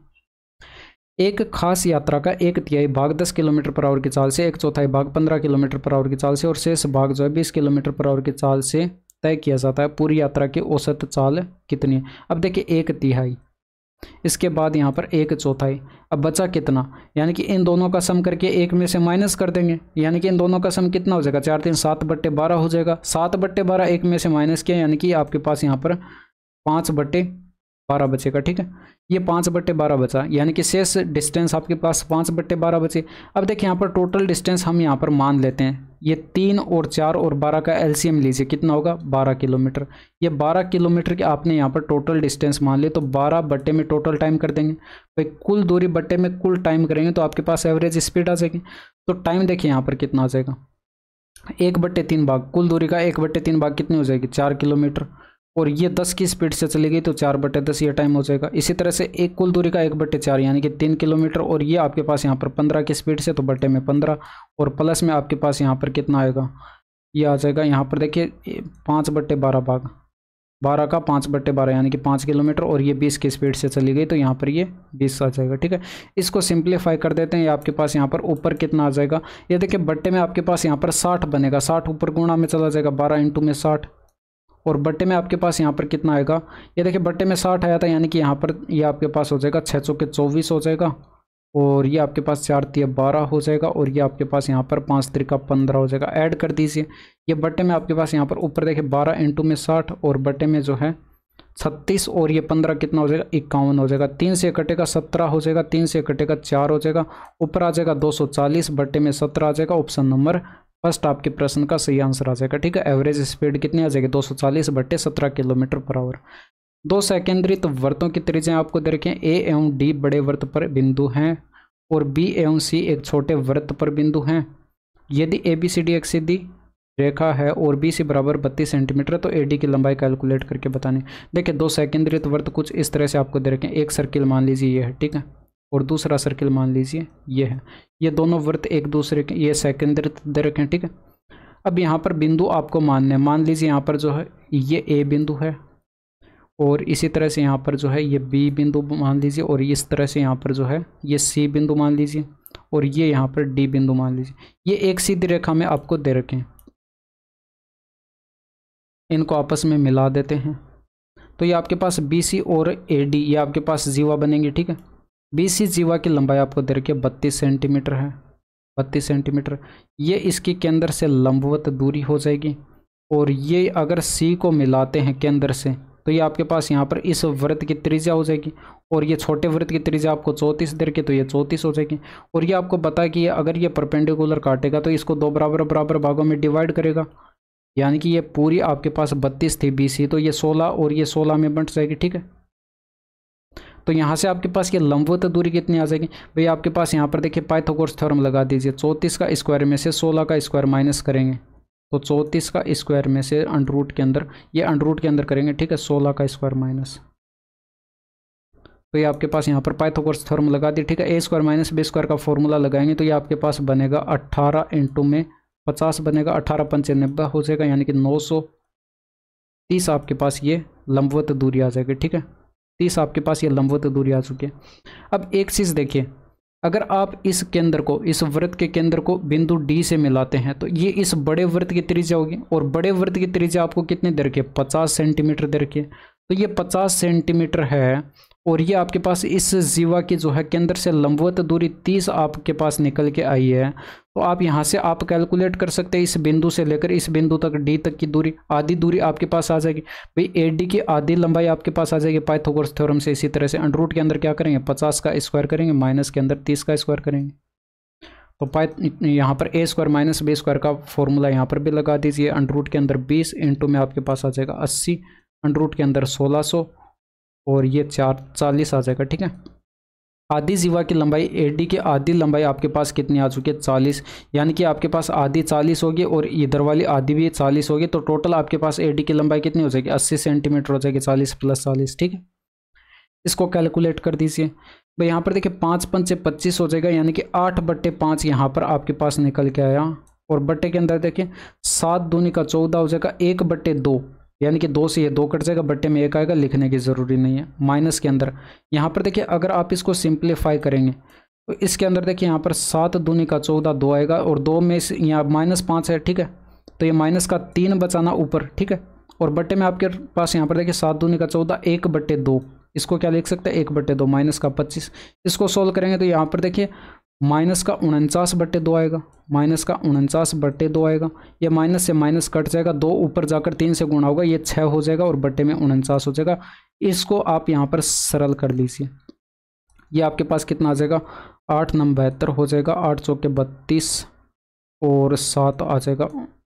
एक खास यात्रा का 1/3 भाग 10 किलोमीटर पर आवर की चाल से, 1/4 भाग 15 किलोमीटर पर आवर की चाल से और शेष भाग जो है 20 किलोमीटर पर आवर की चाल से तय किया जाता है। पूरी यात्रा की औसत चाल कितनी है। अब देखिए 1/3, इसके बाद यहाँ पर 1/4, अब बचा कितना, यानी कि इन दोनों का सम करके एक में से माइनस कर देंगे, यानी कि इन दोनों का सम कितना हो जाएगा, 4 3 7/12 हो जाएगा। 7/12 एक में से माइनस किया, यानी कि आपके पास यहाँ पर 5/12 बचेगा। ठीक है, ये 5/12 बचा, यानी कि शेष डिस्टेंस आपके पास 5/12 बचे। अब देखिए यहाँ पर टोटल डिस्टेंस हम यहाँ पर मान लेते हैं, ये 3 और 4 और 12 का एलसीएम लीजिए, कितना होगा, 12 किलोमीटर। ये 12 किलोमीटर के आपने यहाँ पर टोटल डिस्टेंस मान लिए, तो 12 बट्टे में टोटल टाइम कर देंगे, भाई कुल दूरी बट्टे में कुल टाइम करेंगे तो आपके पास एवरेज स्पीड आ जाएगी। तो टाइम देखिए यहाँ पर कितना आ जाएगा, 1/3 भाग, कुल दूरी का 1/3 भाग कितनी हो जाएगी, 4 किलोमीटर, और ये 10 की स्पीड से चली गई तो 4/10 ये टाइम हो जाएगा। इसी तरह से एक कुल दूरी का 1/4 यानी कि 3 किलोमीटर, और ये आपके पास यहाँ पर 15 की स्पीड से तो बट्टे में 15, और प्लस में आपके पास यहाँ पर कितना आएगा, ये आ जाएगा यहाँ पर देखिए 5/12 भाग 12 का 5/12 यानी कि 5 किलोमीटर, और ये 20 की स्पीड से चली गई तो यहाँ पर ये 20 आ जाएगा। ठीक है, इसको सिंप्लीफाई कर देते हैं, ये आपके पास यहाँ पर ऊपर कितना आ जाएगा, ये देखिए बट्टे में आपके पास यहाँ पर 60 बनेगा, 60 ऊपर गुणा में चला जाएगा, 12 × में 60, और बट्टे में आपके पास यहाँ पर कितना आएगा, ये देखिए बट्टे में 60 आया था, यानी कि यहाँ पर ये आपके पास हो जाएगा 6 चौके 24 हो जाएगा, और ये आपके पास 4 तिया 12 हो जाएगा, और ये आपके पास यहाँ पर 5 त्रिका 15 हो जाएगा। ऐड कर दीजिए, ये बट्टे में आपके पास यहाँ पर ऊपर देखिए 12 × में 60 और बट्टे में जो है 36, और ये 15 कितना हो जाएगा, 51 हो जाएगा। 3 से कटेगा 17 हो जाएगा, 3 से कटेगा 4 हो जाएगा, ऊपर आ जाएगा 240, बट्टे में 17 आ जाएगा। ऑप्शन नंबर फर्स्ट आपके प्रश्न का सही आंसर आ जाएगा। ठीक है, एवरेज स्पीड कितनी आ जाएगी, 240/17 किलोमीटर पर आवर। 2 सेकेंडरी वृत्तों की त्रिज्या आपको दे रखे हैं, ए एवं डी बड़े वृत्त पर बिंदु हैं और बी एवं सी एक छोटे वृत्त पर बिंदु हैं। यदि ए बी सी डी एक सीधी रेखा है और बी सी बराबर 32 सेंटीमीटर तो ए डी की लंबाई कैलकुलेट करके बतानी। देखिए 2 सेकेंडरी वृत्त कुछ इस तरह से आपको दे रखे हैं, एक सर्किल मान लीजिए ये है, ठीक है, और दूसरा सर्किल मान लीजिए ये है। ये दोनों वृत्त एक दूसरे के, ये सेकेंडरी दे रखे हैं, ठीक है। अब यहाँ पर बिंदु आपको मानने, मान लीजिए यहाँ पर जो है ये ए बिंदु है, और इसी तरह से यहाँ पर जो है ये बी बिंदु मान लीजिए, और इस तरह से यहाँ पर जो है ये सी बिंदु मान लीजिए, और ये यहाँ पर डी बिंदु मान लीजिए। ये एक सीधी रेखा में आपको दे रखे हैं, इनको आपस में मिला देते हैं तो ये आपके पास बी सी और ए डी ये आपके पास जीवा बनेंगे, ठीक है। बी सी जीवा की लंबाई आपको दे रखी है 32 सेंटीमीटर है, 32 सेंटीमीटर। ये इसकी केंद्र से लंबवत दूरी हो जाएगी, और ये अगर सी को मिलाते हैं केंद्र से तो ये आपके पास यहाँ पर इस वृत्त की त्रिज्या हो जाएगी, और ये छोटे वृत्त की त्रिज्या आपको 34 दे रखी तो ये 34 हो जाएगी। और ये आपको पता है कि अगर ये परपेंडिकुलर काटेगा तो इसको 2 बराबर बराबर भागों में डिवाइड करेगा, यानी कि ये पूरी आपके पास 32 थी बी सी, तो ये 16 और ये 16 में बंट जाएगी, ठीक है। तो यहाँ से आपके पास ये लंबवत दूरी कितनी आ जाएगी भाई, आपके पास यहाँ पर देखिए पाइथागोरस थ्योरम लगा दीजिए। 34 का स्क्वायर में से 16 का स्क्वायर माइनस करेंगे तो 34 का स्क्वायर में से अंडर के अंदर, ये अंडर के अंदर करेंगे, ठीक है, 16 का स्क्वायर माइनस, तो ये आपके पास यहाँ पर पाइथागोरस थ्योरम लगा दिए, ठीक है। ए स्क्वायर माइनस बी स्क्वायर का फॉर्मूला लगाएंगे तो ये आपके पास बनेगा 18 × में 50 बनेगा, 18 × 95 हो जाएगा, यानी कि 930 आपके पास ये लंबवत दूरी आ जाएगी, ठीक है। 30 आपके पास ये लंबवत दूरी आ चुकी है। अब एक चीज़ देखिए, अगर आप इस केंद्र को, इस वृत्त के केंद्र को बिंदु डी से मिलाते हैं तो ये इस बड़े वृत्त की त्रिज्या होगी, और बड़े वृत्त की त्रिज्या आपको कितनी दे रखी है, 50 सेंटीमीटर दे रखी है। तो ये 50 सेंटीमीटर है, और ये आपके पास इस जीवा की जो है केंद्र से लंबवत दूरी 30 आपके पास निकल के आई है। तो आप यहाँ से आप कैलकुलेट कर सकते हैं, इस बिंदु से लेकर इस बिंदु तक डी तक की दूरी, आधी दूरी आपके पास आ जाएगी भाई, ए डी की आधी लंबाई आपके पास आ जाएगी पाइथागोरस थ्योरम से। इसी तरह से अंडर रूट के अंदर क्या करेंगे, 50 का स्क्वायर करेंगे, माइनस के अंदर 30 का स्क्वायर करेंगे, तो यहाँ पर ए स्क्वायर माइनस बी स्क्वायर का फॉर्मूला यहाँ पर भी लगा दीजिए। अंडर रूट के अंदर 20 × में आपके पास आ जाएगा 80, अंडर रूट के अंदर 1600, और ये 40 आ जाएगा। ठीक है, आधी जीवा की लंबाई एडी की आधी लंबाई आपके पास कितनी आ चुकी है 40, यानी कि आपके पास आधी 40 होगी और इधर वाली आधी भी 40 होगी, तो टोटल आपके पास एडी की लंबाई कितनी हो जाएगी 80 सेंटीमीटर हो जाएगी। 40 + 40, ठीक है, इसको कैलकुलेट कर दीजिए भाई। यहाँ पर देखिए 5 पंचे 25 हो जाएगा, यानी कि 8/5 यहाँ पर आपके पास निकल के आया। और बट्टे के अंदर देखिए 7 दूनी का 14 हो जाएगा, 1/2 यानी कि 2 से ये 2 कट जाएगा, बट्टे में 1 आएगा, लिखने की ज़रूरी नहीं है। माइनस के अंदर यहाँ पर देखिए अगर आप इसको सिंप्लीफाई करेंगे तो इसके अंदर देखिए यहाँ पर 7 दूनी का 14 2 आएगा, और 2 में से यहाँ -5 है। ठीक है, तो ये माइनस का 3 बचाना ऊपर। ठीक है, और बट्टे में आपके पास यहाँ पर देखिए 7 दूनी का 14 1/2, इसको क्या लिख सकते हैं 1/2 माइनस का 25। इसको सोल्व करेंगे तो यहाँ पर देखिए माइनस का 49/2 आएगा, माइनस का 49/2 आएगा। ये माइनस से माइनस कट जाएगा, 2 ऊपर जाकर 3 से गुणा होगा, ये 6 हो जाएगा और बट्टे में 49 हो जाएगा। इसको आप यहाँ पर सरल कर लीजिए, ये आपके पास कितना आ जाएगा 8 9 72 हो जाएगा, 8 चौके 32 और 7 आ जाएगा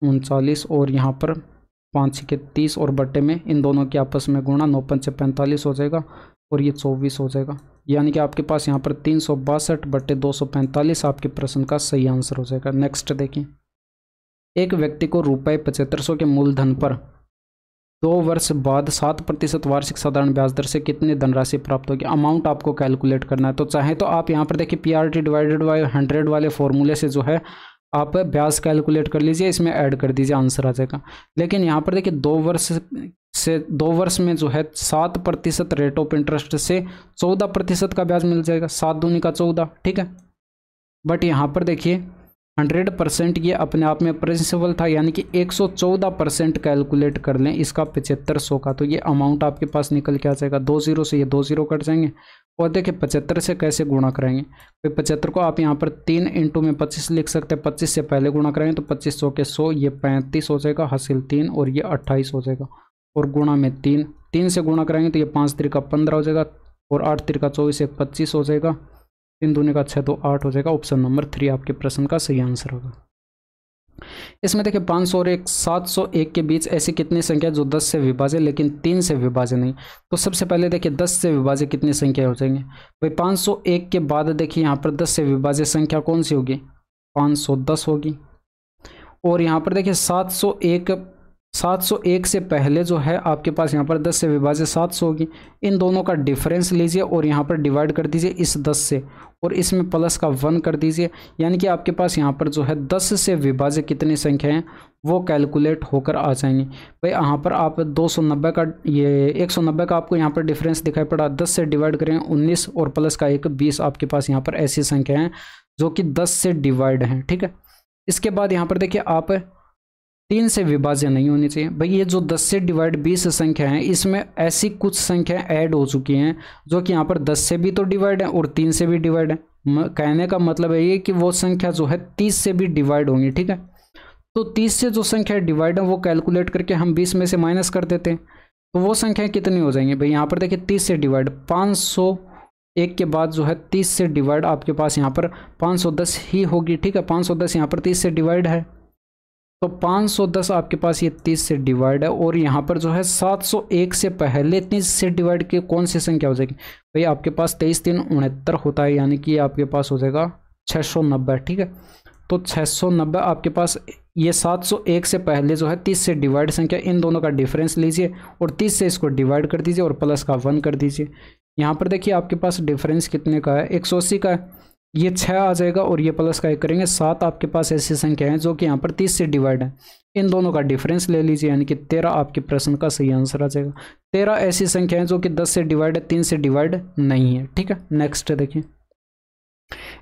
39, और यहाँ पर 5 6 30 और बट्टे में इन दोनों के आपस में गुणा 9 5 45 हो जाएगा और ये 24 हो जाएगा। यानी कि आपके पास यहाँ पर 362/245 आपके प्रश्न का सही आंसर हो जाएगा। नेक्स्ट देखिए, एक व्यक्ति को ₹7500 के मूलधन पर 2 वर्ष बाद 7% वार्षिक साधारण ब्याज दर से कितनी धनराशि प्राप्त होगी। अमाउंट आपको कैलकुलेट करना है, तो चाहे तो आप यहाँ पर देखिए PRT डिवाइडेड बाय 100 वाले फॉर्मूले से जो है आप ब्याज कैलकुलेट कर लीजिए, इसमें ऐड कर दीजिए, आंसर आ जाएगा। लेकिन यहाँ पर देखिए 2 वर्ष में जो है 7% रेट ऑफ इंटरेस्ट से 14% का ब्याज मिल जाएगा, 7 दूनी का 14। ठीक है, बट यहाँ पर देखिए 100% ये अपने आप में प्रिंसिपल था, यानी कि 114% कैलकुलेट कर लें इसका 7500 का, तो ये अमाउंट आपके पास निकल के आ जाएगा। 2 0 से ये 2 0 कट जाएंगे, और देखिए 75 से कैसे गुणा कराएंगे। तो 75 को आप यहाँ पर 3 × में 25 लिख सकते हैं, 25 से पहले गुणा कराएंगे तो 25 100 के 100, ये 35 हो जाएगा, हासिल 3 और ये 28 हो जाएगा, और गुणा में 3 से गुणा कराएंगे तो ये 5 3 का 15 हो जाएगा, और 8 3 का 24 1 25 हो जाएगा, 3 दूनी का 6 2 8 हो जाएगा। ऑप्शन नंबर 3 आपके प्रश्न का सही आंसर होगा। इसमें देखिए 500 और 701 के बीच ऐसी कितनी संख्या जो 10 से विभाज्य लेकिन 3 से विभाज्य नहीं। तो सबसे पहले देखिए 10 से विभाज्य कितनी संख्या हो जाएंगे भाई। 501 के बाद देखिए यहाँ पर 10 से विभाज्य संख्या कौन सी होगी 510 होगी। और यहाँ पर देखिए 701 से पहले जो है आपके पास यहाँ पर 10 से विभाज्य 700 होगी। इन दोनों का डिफरेंस लीजिए और यहाँ पर डिवाइड कर दीजिए इस 10 से, और इसमें प्लस का 1 कर दीजिए, यानी कि आपके पास यहाँ पर जो है 10 से विभाज्य कितनी संख्या हैं वो कैलकुलेट होकर आ जाएंगी। भाई यहाँ पर आप 290 का ये 190 का आपको यहाँ पर डिफरेंस दिखाई पड़ा, 10 से डिवाइड करें 19 और प्लस का 1 20। आपके पास यहाँ पर ऐसी संख्या हैं जो कि 10 से डिवाइड हैं। ठीक है, इसके बाद यहाँ पर देखिए आप 3 से विभाज्य नहीं होनी चाहिए। भाई ये जो 10 से डिवाइड 20 संख्या है इसमें ऐसी कुछ संख्याएं ऐड हो चुकी हैं जो कि यहाँ पर 10 से भी तो डिवाइड है और 3 से भी डिवाइड है। कहने का मतलब है ये कि वो संख्या जो है 30 से भी डिवाइड होंगी। ठीक है, तो 30 से जो संख्या डिवाइड है वो कैलकुलेट करके हम 20 में से माइनस कर देते हैं, तो वो संख्या कितनी हो जाएंगी भाई। यहाँ पर देखिए 30 से डिवाइड 501 के बाद जो है 30 से डिवाइड आपके पास यहाँ पर 510 ही होगी। ठीक है, 510 यहाँ पर 30 से डिवाइड है, तो 510 आपके पास ये 30 से डिवाइड है। और यहाँ पर जो है 701 से पहले 30 से डिवाइड की कौन सी संख्या हो जाएगी भाई। आपके पास 23 3 69 होता है, यानी कि आपके पास हो जाएगा 690। ठीक है, तो 690 आपके पास ये 701 से पहले जो है 30 से डिवाइड संख्या, इन दोनों का डिफरेंस लीजिए और 30 से इसको डिवाइड कर दीजिए और प्लस का 1 कर दीजिए। यहाँ पर देखिए आपके पास डिफरेंस कितने का है 180 का है, ये 6 आ जाएगा और ये प्लस का 1 करेंगे 7। आपके पास ऐसी संख्या है जो कि यहाँ पर 30 से डिवाइड है, इन दोनों का डिफरेंस ले लीजिए, यानी कि 13 आपके प्रश्न का सही आंसर आ जाएगा। 13 ऐसी संख्या है जो कि 10 से डिवाइड है, 3 से डिवाइड नहीं है। ठीक है, नेक्स्ट देखिए,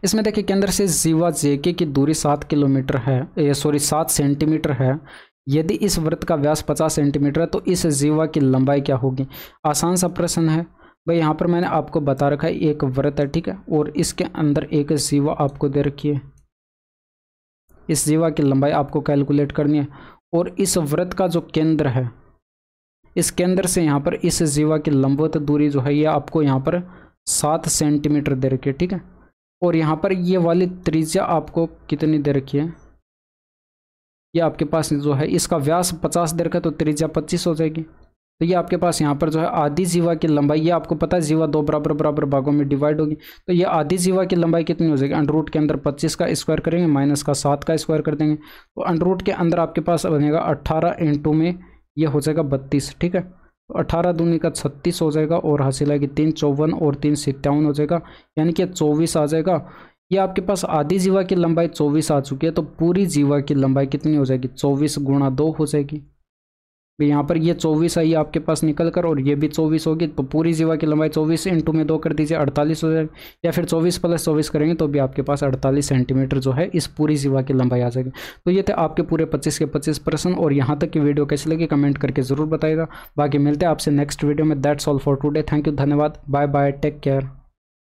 इसमें देखिए केंद्र से जीवा जेके की दूरी 7 किलोमीटर है 7 सेंटीमीटर है। यदि इस वृत्त का व्यास 50 सेंटीमीटर है तो इस जीवा की लंबाई क्या होगी। आसान सा प्रश्न है भाई। यहाँ पर मैंने आपको बता रखा है एक वृत्त है, ठीक है, और इसके अंदर एक जीवा आपको दे रखी है। इस जीवा की लंबाई आपको कैलकुलेट करनी है, और इस वृत्त का जो केंद्र है, इस केंद्र से यहाँ पर इस जीवा की लंबवत दूरी जो है ये आपको यहाँ पर 7 सेंटीमीटर दे रखी है। ठीक है, और यहाँ पर ये वाली त्रिज्या आपको कितनी दे रखी है, ये आपके पास जो है इसका व्यास 50 दे रखा है, तो त्रिज्या 25 हो जाएगी। तो ये आपके पास यहाँ पर जो है आधी जीवा की लंबाई, ये आपको पता है जीवा 2 बराबर बराबर भागों में डिवाइड होगी, तो ये आधी जीवा की लंबाई कितनी हो जाएगी, अंडर रूट के अंदर 25 का स्क्वायर करेंगे माइनस का 7 का स्क्वायर कर देंगे, तो अंडर रूट के अंदर आपके पास बनेगा 18 इंटू में ये हो जाएगा 32, ठीक है। तो 18 दूनी का 36 हो जाएगा और हासिल आएगी 3 54 और 3 57 हो जाएगा, यानी कि 24 आ जाएगा। ये आपके पास आधी जीवा की लंबाई 24 आ चुकी है, तो पूरी जीवा की लंबाई कितनी हो जाएगी, 24 गुणा 2 हो जाएगी। यहाँ पर ये 24 आई आपके पास निकल कर और ये भी 24 होगी, तो पूरी जीवा की लंबाई 24 इंटू में 2 कर दीजिए 48 हो जाएगी, या फिर 24 प्लस 24 करेंगे तो भी आपके पास 48 सेंटीमीटर जो है इस पूरी जीवा की लंबाई आ जाएगी। तो ये थे आपके पूरे 25 के 25 प्रश्न, और यहाँ तक की वीडियो कैसी लगी कमेंट करके ज़रूर बताइएगा। बाकी मिलते हैं आपसे नेक्स्ट वीडियो में। That's all for today. Thank you, धन्यवाद, बाय बाय, टेक केयर।